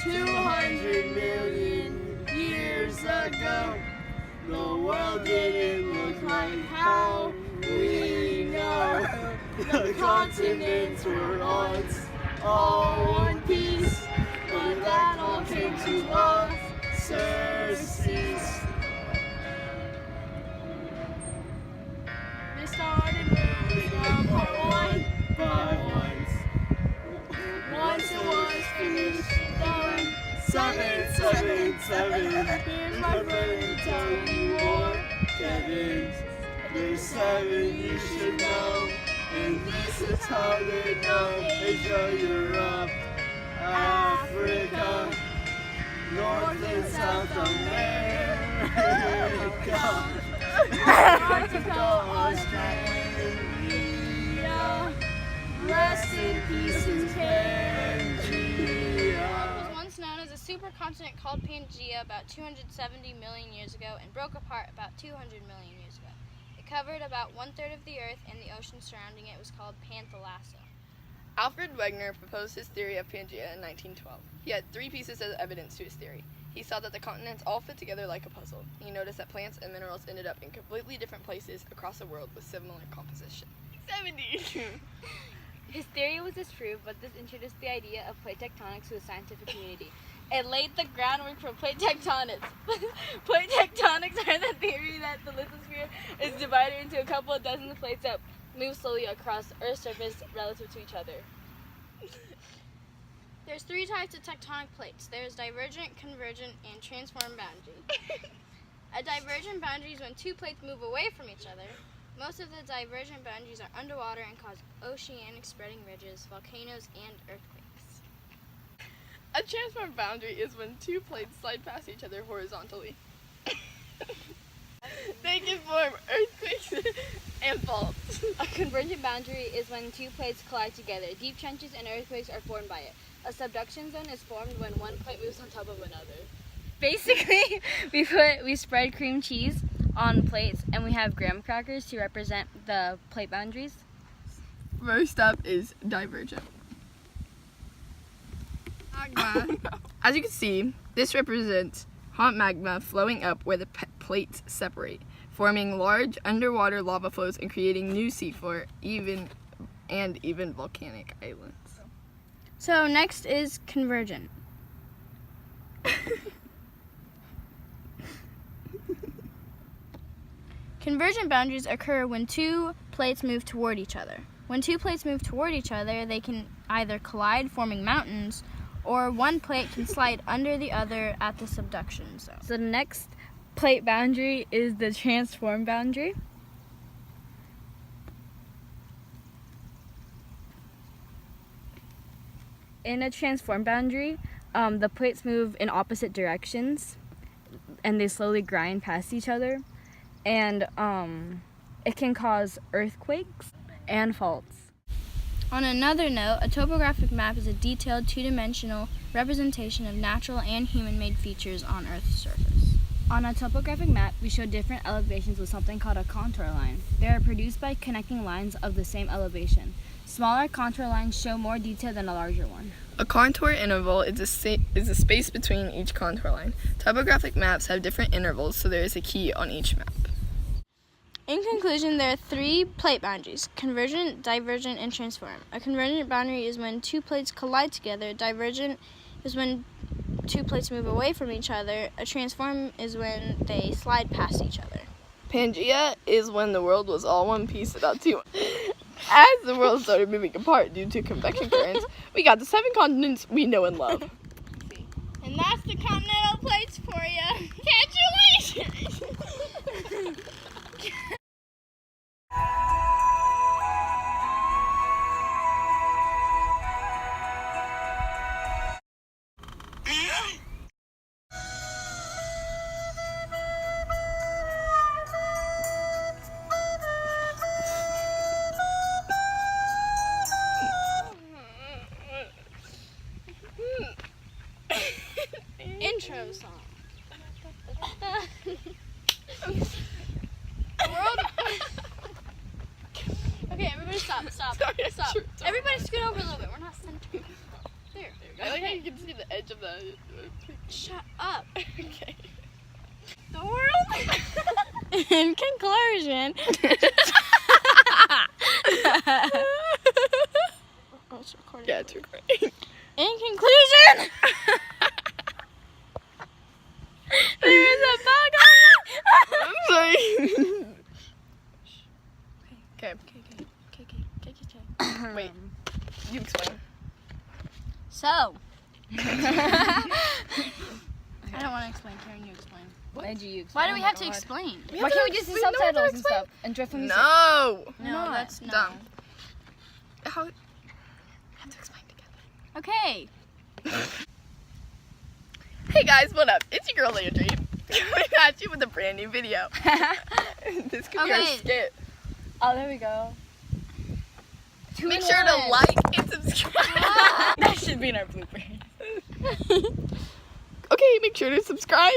200 million years ago, the world didn't look like how we know. The continents were once all one piece, but that all came to a surcease. They started moving apart one by one. Once it was finished and done. 777. Here's my brother to tell you more. Kevin, there's 7 you should know. And this is how they go. Asia, Europe, Africa, North and South America, Antarctica, Australia. Rest in peace in Pangea. Was once known as a supercontinent called Pangea about 270 million years ago and broke apart about 200 million years ago. It covered about 1/3 of the Earth, and the ocean surrounding it was called Panthalassa. Alfred Wegener proposed his theory of Pangea in 1912. He had 3 pieces of evidence to his theory. He saw that the continents all fit together like a puzzle. He noticed that plants and minerals ended up in completely different places across the world with similar composition. 70! His theory was disproved, but this introduced the idea of plate tectonics to the scientific community. It laid the groundwork for plate tectonics. Plate tectonics are the theory that the lithosphere is divided into a couple of dozen plates that move slowly across Earth's surface relative to each other. There's 3 types of tectonic plates. There's divergent, convergent, and transform boundary. A divergent boundary is when 2 plates move away from each other. Most of the divergent boundaries are underwater and cause oceanic spreading ridges, volcanoes, and earthquakes. A transform boundary is when 2 plates slide past each other horizontally. They can form earthquakes and faults. A convergent boundary is when 2 plates collide together. Deep trenches and earthquakes are formed by it. A subduction zone is formed when 1 plate moves on top of another. Basically, we spread cream cheese on plates, and we have graham crackers to represent the plate boundaries. First up is divergent. Magma. As you can see, this represents hot magma flowing up where the plates separate, forming large underwater lava flows and creating new seafloor, even volcanic islands. So next is convergent. Convergent boundaries occur when 2 plates move toward each other. When 2 plates move toward each other, they can either collide, forming mountains, or 1 plate can slide under the other at the subduction zone. So the next plate boundary is the transform boundary. In a transform boundary, the plates move in opposite directions, and they slowly grind past each other. And it can cause earthquakes and faults. On another note, a topographic map is a detailed 2-dimensional representation of natural and human-made features on Earth's surface. On a topographic map, we show different elevations with something called a contour line. They are produced by connecting lines of the same elevation. Smaller contour lines show more detail than a larger one. A contour interval is a space between each contour line. Topographic maps have different intervals, so there is a key on each map. In conclusion, there are 3 plate boundaries: convergent, divergent, and transform. A convergent boundary is when 2 plates collide together. Divergent is when 2 plates move away from each other. A transform is when they slide past each other. Pangea is when the world was all one piece about 2. As the world started moving apart due to convection currents, we got the 7 continents we know and love. And that's the continental plates for you. Congratulations! Intro song. Okay, everybody stop. Sorry. Everybody scoot over a little bit. We're not centered. There. I like how you can see the edge of the. Shut up. Okay. The world. In conclusion. Oh, it's recording. Yeah, it's recording. In conclusion. There is a bug on I'm sorry. Okay. Wait. You explain. So. I don't want to explain. Karen, you explain. Angie, you Why do we have to God. explain? Why can't we just do subtitles and stuff and drift from music? No. No, that's no. Dumb. How? We have to explain together. Okay. Hey guys, what up? It's your girl Landry. Coming at you with a brand new video. This could be our Okay. skit. Oh, there we go. Make sure to like and subscribe. That should be in our blooper. Okay, make sure to subscribe.